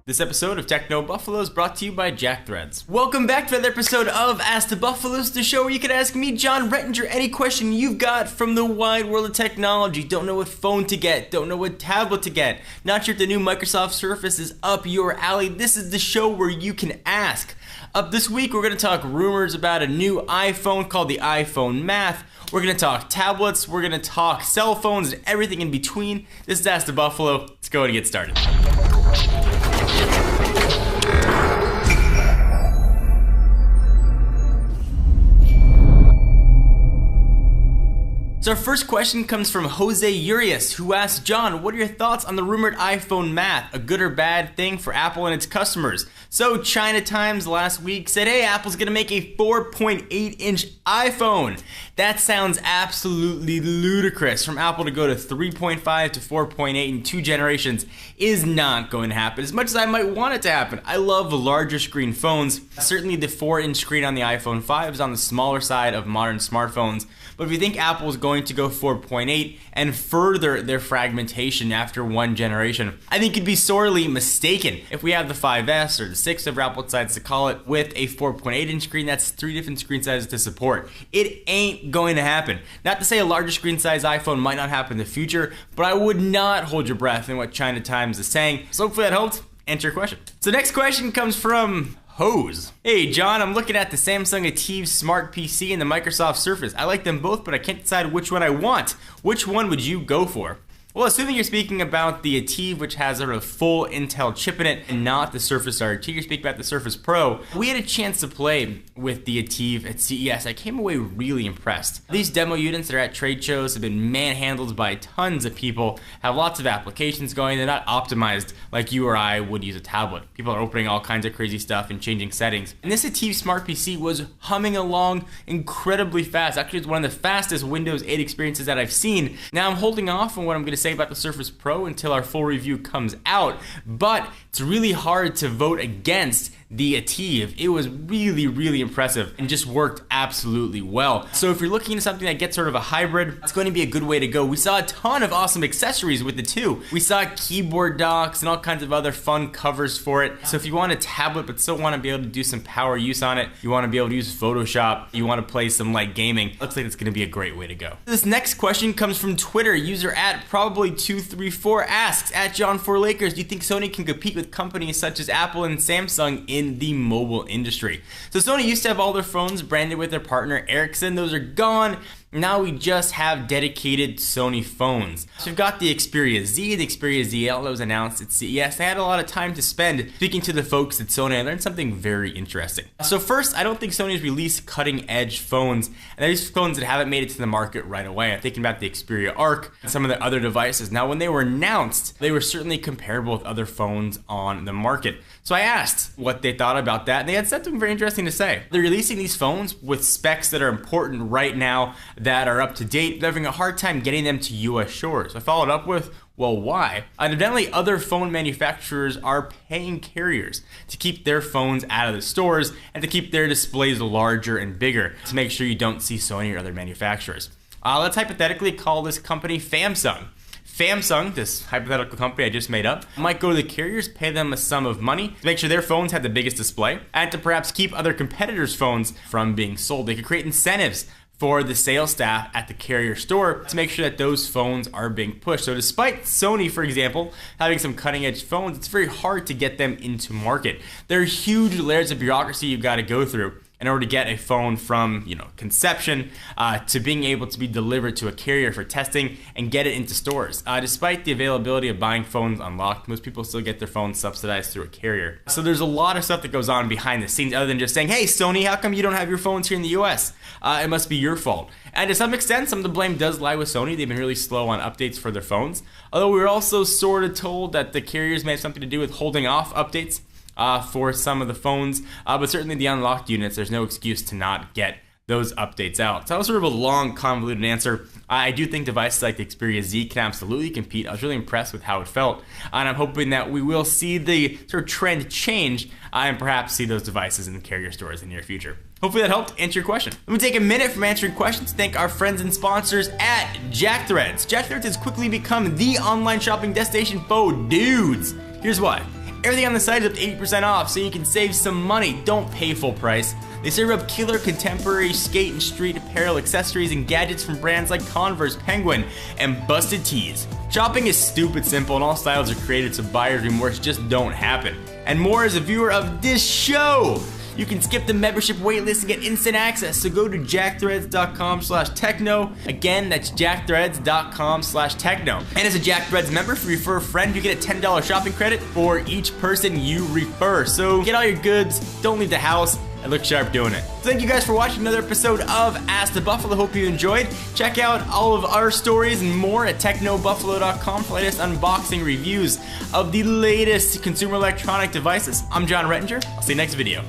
This episode of Techno Buffalo is brought to you by Jack Threads. Welcome back to another episode of Ask the Buffalos, the show where you can ask me, John Rettinger, any question you've got from the wide world of technology. Don't know what phone to get, don't know what tablet to get, not sure if the new Microsoft Surface is up your alley. This is the show where you can ask. Up this week, we're going to talk rumors about a new iPhone called the iPhone Math. We're going to talk tablets, we're going to talk cell phones, and everything in between. This is Ask the Buffalo. Let's go and get started. So our first question comes from Jose Urias, who asks, John, what are your thoughts on the rumored iPhone Math? A good or bad thing for Apple and its customers? So China Times last week said, hey, Apple's gonna make a 4.8-inch iPhone. That sounds absolutely ludicrous. From Apple to go to 3.5 to 4.8 in 2 generations is not going to happen, as much as I might want it to happen. I love larger screen phones. Certainly the 4-inch screen on the iPhone 5 is on the smaller side of modern smartphones. But if you think Apple is going to go 4.8 and further their fragmentation after 1 generation, I think you'd be sorely mistaken. If we have the 5S or the 6, whatever Apple decides to call it, with a 4.8-inch screen, that's 3 different screen sizes to support. It ain't going to happen. Not to say a larger screen size iPhone might not happen in the future, but I would not hold your breath in what China Times is saying. So hopefully that helped answer your question. So next question comes from Hose. Hey John, I'm looking at the Samsung Ativ Smart PC and the Microsoft Surface. I like them both, but I can't decide which one I want. Which one would you go for? Well, assuming you're speaking about the Ativ, which has a full Intel chip in it, and not the Surface RT, you're speaking about the Surface Pro. We had a chance to play with the Ativ at CES. I came away really impressed. These demo units that are at trade shows have been manhandled by tons of people, have lots of applications going. They're not optimized like you or I would use a tablet. People are opening all kinds of crazy stuff and changing settings. And this Ativ Smart PC was humming along incredibly fast. Actually, it's one of the fastest Windows 8 experiences that I've seen. Now I'm holding off on what I'm going to say about the Surface Pro until our full review comes out, but it's really hard to vote against the Ativ. It was really impressive and just worked absolutely well. So if you're looking at something that gets sort of a hybrid, it's going to be a good way to go. We saw a ton of awesome accessories with the two. We saw keyboard docks and all kinds of other fun covers for it. So if you want a tablet but still want to be able to do some power use on it, you want to be able to use Photoshop, you want to play some light gaming, looks like it's going to be a great way to go. This next question comes from Twitter. User at probably234 asks, at John4Lakers, do you think Sony can compete with companies such as Apple and Samsung in the mobile industry? So Sony used to have all their phones branded with their partner Ericsson. Those are gone. Now we just have dedicated Sony phones. So we've got the Xperia Z, the Xperia ZL that was announced at CES. I had a lot of time to spend speaking to the folks at Sony. I learned something very interesting. So first, I don't think Sony's released cutting edge phones, and there's phones that haven't made it to the market right away. I'm thinking about the Xperia Arc and some of the other devices. Now when they were announced, they were certainly comparable with other phones on the market. So I asked what they thought about that, and they had something very interesting to say. They're releasing these phones with specs that are important right now, that are up to date. They're having a hard time getting them to US shores. I followed up with, well, why? Evidently, other phone manufacturers are paying carriers to keep their phones out of the stores and to keep their displays larger and bigger to make sure you don't see Sony or other manufacturers. Let's hypothetically call this company Famsung. Famsung, this hypothetical company I just made up, might go to the carriers, pay them a sum of money to make sure their phones have the biggest display, and to perhaps keep other competitors' phones from being sold. They could create incentives for the sales staff at the carrier store to make sure that those phones are being pushed. So despite Sony, for example, having some cutting edge phones, it's very hard to get them into market. There are huge layers of bureaucracy you've got to go through in order to get a phone from, conception to being able to be delivered to a carrier for testing and get it into stores. Despite the availability of buying phones unlocked, most people still get their phones subsidized through a carrier. So there's a lot of stuff that goes on behind the scenes other than just saying, hey Sony, how come you don't have your phones here in the US? It must be your fault. And to some extent, some of the blame does lie with Sony. They've been really slow on updates for their phones. Although we were also sort of told that the carriers may have something to do with holding off updates for some of the phones, but certainly the unlocked units, there's no excuse to not get those updates out. So that was sort of a long, convoluted answer. I do think devices like the Xperia Z can absolutely compete. I was really impressed with how it felt, and I'm hoping that we will see the sort of trend change and perhaps see those devices in the carrier stores in the near future. Hopefully that helped answer your question. Let me take a minute from answering questions to thank our friends and sponsors at JackThreads. JackThreads has quickly become the online shopping destination for dudes. Here's why. Everything on the site is up to 80% off, so you can save some money. Don't pay full price. They serve up killer contemporary skate and street apparel, accessories, and gadgets from brands like Converse, Penguin, and Busted Tees. Shopping is stupid simple, and all styles are created so buyer's remorse just don't happen. And more as a viewer of this show. You can skip the membership waitlist and get instant access, so go to jackthreads.com/techno. Again, that's jackthreads.com/techno. And as a JackThreads member, if you refer a friend, you get a $10 shopping credit for each person you refer. So get all your goods, don't leave the house, and look sharp doing it. So thank you guys for watching another episode of Ask the Buffalo. Hope you enjoyed. Check out all of our stories and more at technobuffalo.com for the latest unboxing reviews of the latest consumer electronic devices. I'm John Rettinger. I'll see you next video.